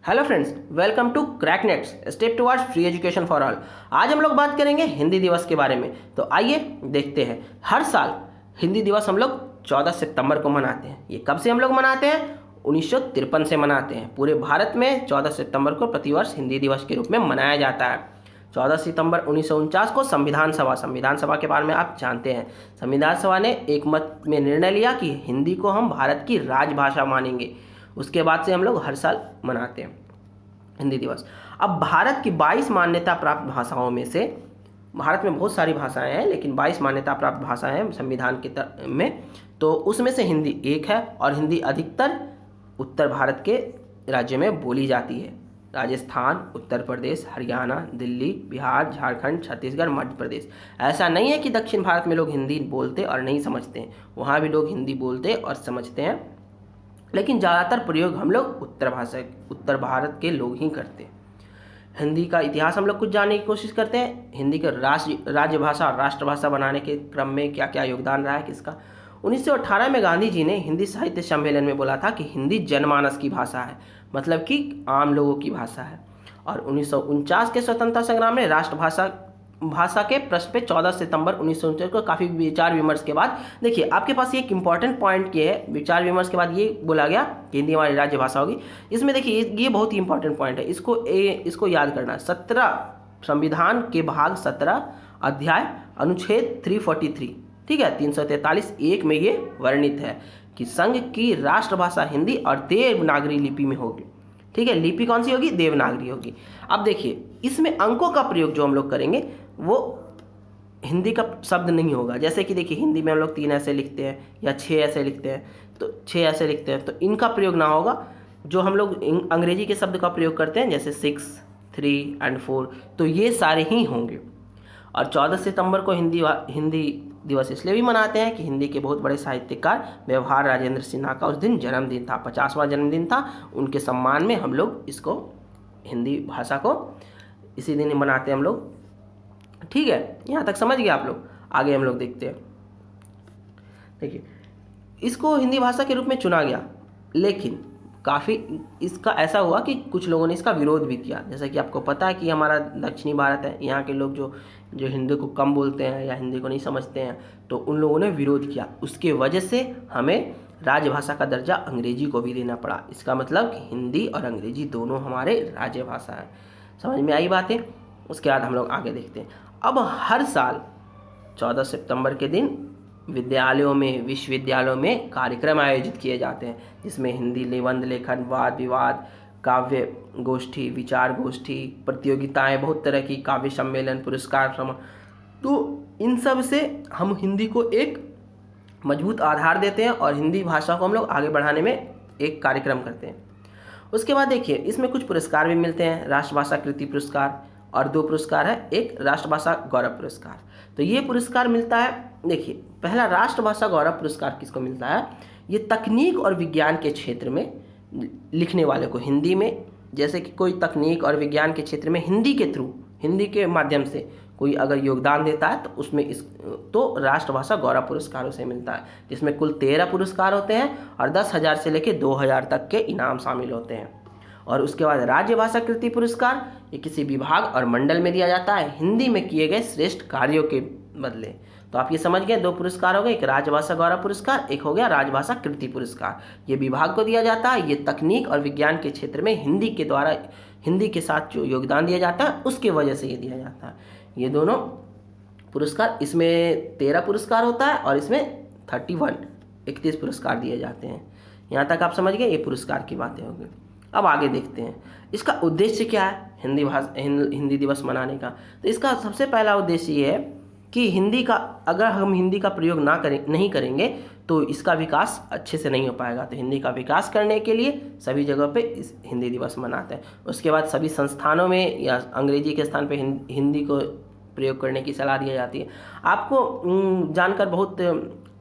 Hello friends, welcome to Crack Nets step towards free education for all. आज हम लोग बात करेंगे हिंदी दिवस के बारे में। तो आइए देखते हैं। हर साल हिंदी दिवस हम लोग 14 सितंबर को मनाते हैं। ये कब से हम लोग मनाते हैं? 1953 से मनाते हैं। पूरे भारत में 14 सितंबर को प्रतिवर्ष हिंदी दिवस के रूप में मनाया जाता है। 14 सितंबर 1949 को संविधान सभा के बारे में आप जानते हैं। संविधान सभा ने एक मत में निर्णय लिया कि हिंदी को हम भारत की राजभाषा मानेंगे। उसके बाद से हम लोग हर साल मनाते हैं हिंदी दिवस। अब भारत की 22 मान्यता प्राप्त भाषाओं में से, भारत में बहुत सारी भाषाएं हैं लेकिन 22 मान्यता प्राप्त भाषाएं हैं संविधान के में, तो उसमें से हिंदी एक है और हिंदी अधिकतर उत्तर भारत के राज्यों में बोली जाती है। राजस्थान, उत्तर प्रदेश, हरियाणा, दिल्ली, बिहार, झारखंड, छत्तीसगढ़, मध्य प्रदेश। ऐसा नहीं है कि दक्षिण भारत में लोग हिंदी बोलते और नहीं समझते हैं, वहाँ भी लोग हिंदी बोलते और समझते हैं, लेकिन ज़्यादातर प्रयोग हम लोग उत्तर भारत के लोग ही करते हैं। हिंदी का इतिहास हम लोग कुछ जानने की कोशिश करते हैं। हिंदी को राज्यभाषा और राष्ट्रभाषा बनाने के क्रम में क्या क्या योगदान रहा है किसका। 1918 में गांधी जी ने हिंदी साहित्य सम्मेलन में बोला था कि हिंदी जनमानस की भाषा है, मतलब कि आम लोगों की भाषा है। और 1949 के स्वतंत्रता संग्राम में भाषा के प्रश्न पे 14 सितंबर 1949 को काफ़ी विचार विमर्श के बाद, देखिए आपके पास ये एक इंपॉर्टेंट पॉइंट ये है, विचार विमर्श के बाद ये बोला गया कि हिंदी हमारी राज्य भाषा होगी। इसमें देखिए ये बहुत ही इंपॉर्टेंट पॉइंट है, इसको याद करना है। 17 संविधान के भाग 17 अध्याय अनुच्छेद 343, ठीक है, 343(1) में ये वर्णित है कि संघ की राष्ट्रभाषा हिंदी और देवनागरी लिपि में होगी। ठीक है, लिपि कौन सी होगी? देवनागरी होगी। अब देखिए इसमें अंकों का प्रयोग जो हम लोग करेंगे वो हिंदी का शब्द नहीं होगा। जैसे कि देखिए हिंदी में हम लोग 3 ऐसे लिखते हैं या 6 ऐसे लिखते हैं, तो 6 ऐसे लिखते हैं, तो इनका प्रयोग ना होगा। जो हम लोग अंग्रेजी के शब्द का प्रयोग करते हैं जैसे 6, 3 और 4, तो ये सारे ही होंगे। और 14 सितंबर को हिंदी दिवस इसलिए भी मनाते हैं कि हिंदी के बहुत बड़े साहित्यकार व्यवहार राजेंद्र सिन्हा का उस दिन जन्मदिन था, 50वां जन्मदिन था। उनके सम्मान में हम लोग इसको, हिंदी भाषा को इसी दिन मनाते हैं हम लोग। ठीक है, यहाँ तक समझ गए आप लोग। आगे हम लोग देखते हैं। देखिए इसको हिंदी भाषा के रूप में चुना गया, लेकिन काफ़ी इसका ऐसा हुआ कि कुछ लोगों ने इसका विरोध भी किया। जैसा कि आपको पता है कि हमारा दक्षिणी भारत है, यहाँ के लोग जो हिंदी को कम बोलते हैं या हिंदी को नहीं समझते हैं, तो उन लोगों ने विरोध किया। उसके वजह से हमें राजभाषा का दर्जा अंग्रेजी को भी देना पड़ा। इसका मतलब कि हिंदी और अंग्रेजी दोनों हमारे राजभाषा है। समझ में आई बातें? उसके बाद हम लोग आगे देखते हैं। अब हर साल 14 सितंबर के दिन विद्यालयों में, विश्वविद्यालयों में कार्यक्रम आयोजित किए जाते हैं, जिसमें हिंदी निबंध लेखन, वाद विवाद, काव्य गोष्ठी, विचार गोष्ठी, प्रतियोगिताएं, बहुत तरह की काव्य सम्मेलन, पुरस्कार तो इन सब से हम हिंदी को एक मजबूत आधार देते हैं और हिंदी भाषा को हम लोग आगे बढ़ाने में एक कार्यक्रम करते हैं। उसके बाद देखिए इसमें कुछ पुरस्कार भी मिलते हैं। राष्ट्रभाषा कृति पुरस्कार और 2 पुरस्कार है, एक राष्ट्रभाषा गौरव पुरस्कार। तो ये पुरस्कार मिलता है, देखिए पहला राष्ट्रभाषा गौरव पुरस्कार किसको मिलता है? ये तकनीक और विज्ञान के क्षेत्र में लिखने वाले को, हिंदी में, जैसे कि कोई तकनीक और विज्ञान के क्षेत्र में हिंदी के थ्रू, हिंदी के माध्यम से कोई अगर योगदान देता है तो उसमें तो राष्ट्रभाषा गौरव पुरस्कार उसे मिलता है, जिसमें कुल 13 पुरस्कार होते हैं और 10,000 से लेकर 2,000 तक के इनाम शामिल होते हैं। और उसके बाद राज्य भाषा कृति पुरस्कार, ये किसी विभाग और मंडल में दिया जाता है हिंदी में किए गए श्रेष्ठ कार्यों के बदले। तो आप ये समझ गए, 2 पुरस्कार हो गए, एक राजभाषा गौरव पुरस्कार, एक हो गया राजभाषा कृति पुरस्कार। ये विभाग को दिया जाता है, ये तकनीक और विज्ञान के क्षेत्र में हिंदी के द्वारा, हिंदी के साथ जो योगदान दिया जाता है उसके वजह से ये दिया जाता है। ये दोनों पुरस्कार, इसमें 13 पुरस्कार होता है और इसमें 31 पुरस्कार दिए जाते हैं। यहाँ तक आप समझ गए, ये पुरस्कार की बातें होंगी। अब आगे देखते हैं इसका उद्देश्य क्या है हिंदी दिवस मनाने का। तो इसका सबसे पहला उद्देश्य ये है कि अगर हम हिंदी का प्रयोग नहीं करेंगे तो इसका विकास अच्छे से नहीं हो पाएगा। तो हिंदी का विकास करने के लिए सभी जगह पे इस हिंदी दिवस मनाते हैं। उसके बाद सभी संस्थानों में या अंग्रेजी के स्थान पे हिंदी को प्रयोग करने की सलाह दी जाती है। आपको जानकर बहुत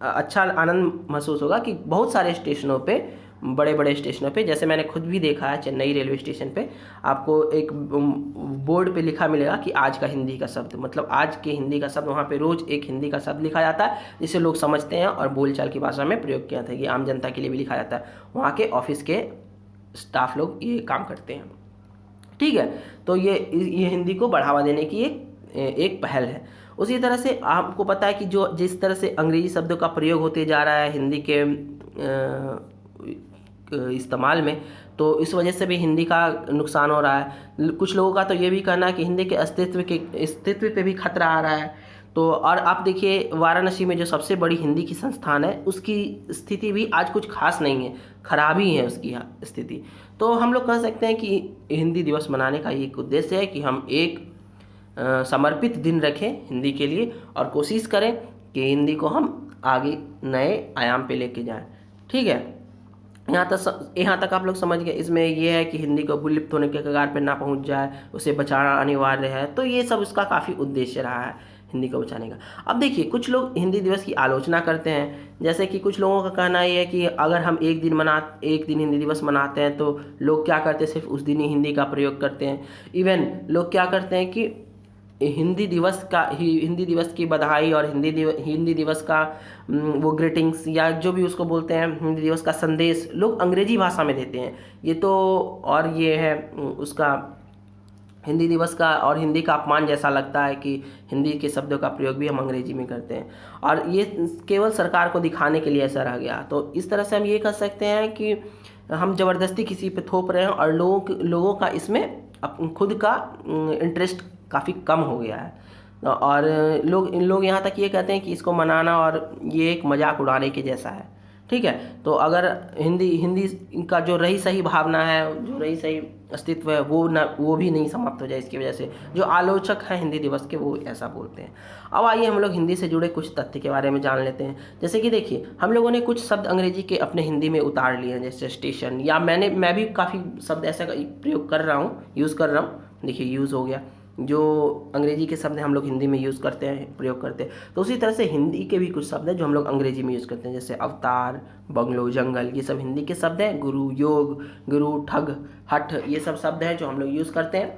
अच्छा आनंद महसूस होगा कि बहुत सारे स्टेशनों पे, बड़े बड़े स्टेशनों पे, जैसे मैंने खुद भी देखा है चेन्नई रेलवे स्टेशन पे, आपको एक बोर्ड पे लिखा मिलेगा कि आज का हिंदी का शब्द, मतलब आज के हिंदी का शब्द, वहाँ पे रोज़ एक हिंदी का शब्द लिखा जाता है जिसे लोग समझते हैं और बोलचाल की भाषा में प्रयोग किया था। ये आम जनता के लिए भी लिखा जाता है। वहाँ के ऑफिस के स्टाफ लोग ये काम करते हैं। ठीक है, तो ये हिंदी को बढ़ावा देने की एक पहल है। उसी तरह से आपको पता है कि जो जिस तरह से अंग्रेजी शब्दों का प्रयोग होते जा रहा है हिंदी के इस्तेमाल में, तो इस वजह से भी हिंदी का नुकसान हो रहा है। कुछ लोगों का तो ये भी कहना है कि हिंदी के अस्तित्व पे भी खतरा आ रहा है। तो और आप देखिए वाराणसी में जो सबसे बड़ी हिंदी की संस्थान है उसकी स्थिति भी आज कुछ खास नहीं है, खराब ही है उसकी स्थिति। तो हम लोग कह सकते हैं कि हिंदी दिवस मनाने का एक उद्देश्य है कि हम एक समर्पित दिन रखें हिंदी के लिए और कोशिश करें कि हिंदी को हम आगे नए आयाम पे लेके जाएं। ठीक है, यहाँ तक आप लोग समझ गए। इसमें यह है कि हिंदी को विलुप्त होने के कगार पर ना पहुँच जाए, उसे बचाना अनिवार्य है। तो ये सब इसका काफ़ी उद्देश्य रहा है हिंदी को बचाने का। अब देखिए कुछ लोग हिंदी दिवस की आलोचना करते हैं, जैसे कि कुछ लोगों का कहना ये है कि अगर हम एक दिन हिंदी दिवस मनाते हैं तो लोग क्या करते हैं, सिर्फ उस दिन ही हिंदी का प्रयोग करते हैं। इवन लोग क्या करते हैं कि हिंदी दिवस की बधाई और हिंदी दिवस का वो ग्रीटिंग्स या जो भी उसको बोलते हैं हिंदी दिवस का संदेश लोग अंग्रेजी भाषा में देते हैं। ये तो और ये है उसका हिंदी दिवस का और हिंदी का अपमान जैसा लगता है कि हिंदी के शब्दों का प्रयोग भी हम अंग्रेजी में करते हैं और ये केवल सरकार को दिखाने के लिए ऐसा रह गया। तो इस तरह से हम ये कह सकते हैं कि हम ज़बरदस्ती किसी पे थोप रहे हैं और लोगों का इसमें खुद का इंटरेस्ट काफ़ी कम हो गया है और लोग यहाँ तक ये कहते हैं कि इसको मनाना और ये एक मजाक उड़ाने के जैसा है। ठीक है, तो अगर हिंदी का जो रही सही भावना है, जो रही सही अस्तित्व है, वो भी नहीं समाप्त हो जाए इसकी वजह से जो आलोचक हैं हिंदी दिवस के वो ऐसा बोलते हैं। अब आइए हम लोग हिंदी से जुड़े कुछ तथ्य के बारे में जान लेते हैं। जैसे कि देखिए हम लोगों ने कुछ शब्द अंग्रेजी के अपने हिंदी में उतार लिए हैं, जैसे स्टेशन, या मैं भी काफ़ी शब्द ऐसा प्रयोग कर रहा हूँ, यूज़ कर रहा हूँ। देखिए यूज़ हो गया, जो अंग्रेजी के शब्द हम लोग हिंदी में यूज़ करते हैं, प्रयोग करते हैं। तो उसी तरह से हिंदी के भी कुछ शब्द हैं जो हम लोग अंग्रेजी में यूज़ करते हैं, जैसे अवतार, बंगलो, जंगल, ये सब हिंदी के शब्द हैं। गुरु, योग, गुरु, ठग, हठ, ये सब शब्द हैं जो हम लोग यूज़ करते हैं।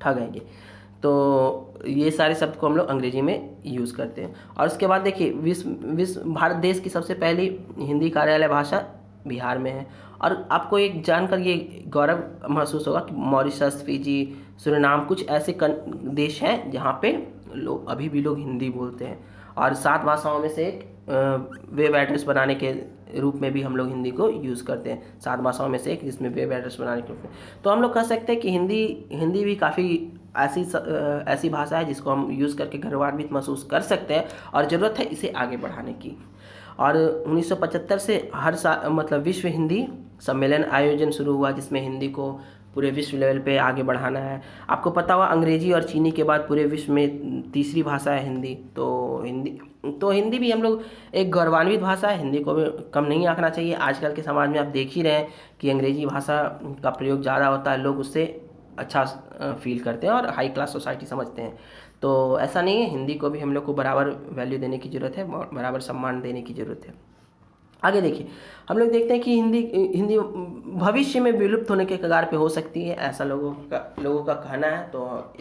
ठग है ये, तो ये सारे शब्द को हम लोग अंग्रेजी में यूज़ करते हैं। और उसके बाद देखिए भारत देश की सबसे पहली हिंदी कार्यालय भाषा बिहार में है। और आपको एक जानकर ये गौरव महसूस होगा कि मॉरिशस, फिजी, सुरिनाम कुछ ऐसे देश हैं जहाँ पे अभी भी लोग हिंदी बोलते हैं। और 7 भाषाओं में से एक वेब एड्रेस बनाने के रूप में भी हम लोग हिंदी को यूज़ करते हैं। 7 भाषाओं में से एक जिसमें वेब एड्रेस बनाने के रूप में। तो हम लोग कह सकते हैं कि हिंदी भी काफ़ी ऐसी भाषा है जिसको हम यूज़ करके गर्वान्वित महसूस कर सकते हैं और ज़रूरत है इसे आगे बढ़ाने की। और 1975 से हर साल मतलब विश्व हिंदी सम्मेलन आयोजन शुरू हुआ, जिसमें हिंदी को पूरे विश्व लेवल पे आगे बढ़ाना है। आपको पता हुआ अंग्रेजी और चीनी के बाद पूरे विश्व में तीसरी भाषा है हिंदी। तो हिंदी भी हम लोग एक गौरवान्वित भाषा है, हिंदी को भी कम नहीं आंकना चाहिए। आजकल के समाज में आप देख ही रहे हैं कि अंग्रेजी भाषा का प्रयोग ज़्यादा होता है, लोग उससे अच्छा फील करते हैं और हाई क्लास सोसाइटी समझते हैं। तो ऐसा नहीं है, हिंदी को भी हम लोग को बराबर वैल्यू देने की ज़रूरत है, बराबर सम्मान देने की ज़रूरत है। आगे देखिए हम लोग देखते हैं कि हिंदी भविष्य में विलुप्त होने के कगार पे हो सकती है, ऐसा लोगों का कहना है। तो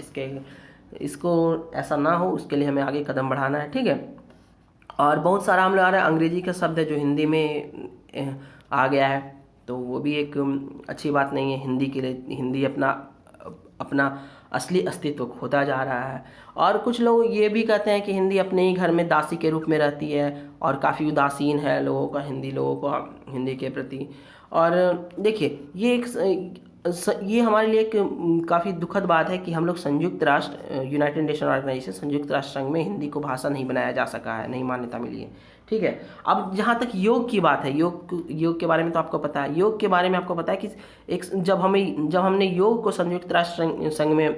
इसको ऐसा ना हो उसके लिए हमें आगे कदम बढ़ाना है। ठीक है, और बहुत सारा हम लोग आ रहा है अंग्रेजी का शब्द है जो हिंदी में आ गया है, तो वो भी एक अच्छी बात नहीं है। हिंदी के लिए हिंदी अपना असली अस्तित्व खोता जा रहा है। और कुछ लोग ये भी कहते हैं कि हिंदी अपने ही घर में दासी के रूप में रहती है और काफ़ी उदासीन है लोगों का हिंदी के प्रति। और देखिए ये हमारे लिए एक काफ़ी दुखद बात है कि हम लोग संयुक्त राष्ट्र यूनाइटेड नेशन ऑर्गेनाइजेशन संयुक्त राष्ट्र संघ में हिंदी को भाषा नहीं बनाया जा सका है, नहीं मान्यता मिली है। ठीक है, अब जहाँ तक योग की बात है, योग के बारे में तो आपको पता है। योग के बारे में आपको पता है कि जब हमने योग को संयुक्त राष्ट्र संघ में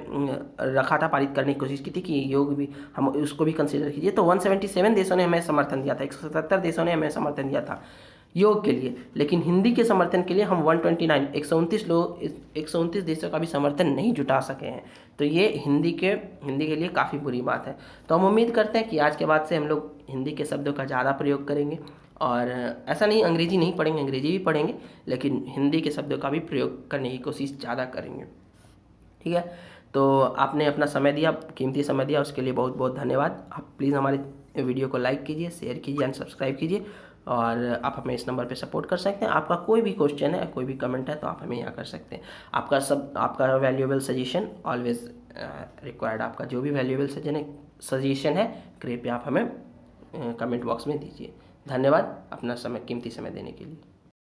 रखा था, पारित करने की कोशिश की थी कि योग भी हम उसको भी कंसिडर कीजिए, तो 177 देशों ने हमें समर्थन दिया था, 177 देशों ने हमें समर्थन दिया था योग के लिए। लेकिन हिंदी के समर्थन के लिए हम 129 देशों का भी समर्थन नहीं जुटा सके हैं। तो ये हिंदी के लिए काफ़ी बुरी बात है। तो हम उम्मीद करते हैं कि आज के बाद से हम लोग हिंदी के शब्दों का ज़्यादा प्रयोग करेंगे। और ऐसा नहीं अंग्रेजी नहीं पढ़ेंगे, अंग्रेजी भी पढ़ेंगे, लेकिन हिंदी के शब्दों का भी प्रयोग करने की कोशिश ज़्यादा करेंगे। ठीक है, तो आपने अपना समय दिया, कीमती समय दिया, उसके लिए बहुत बहुत धन्यवाद। आप प्लीज़ हमारे वीडियो को लाइक कीजिए, शेयर कीजिए एंड सब्सक्राइब कीजिए। और आप हमें इस नंबर पे सपोर्ट कर सकते हैं। आपका कोई भी क्वेश्चन है, कोई भी कमेंट है तो आप हमें यहाँ कर सकते हैं। आपका वैल्यूएबल सजेशन ऑलवेज रिक्वायर्ड। आपका जो भी वैल्यूएबल सजेशन है कृपया आप हमें कमेंट बॉक्स में दीजिए। धन्यवाद अपना कीमती समय देने के लिए।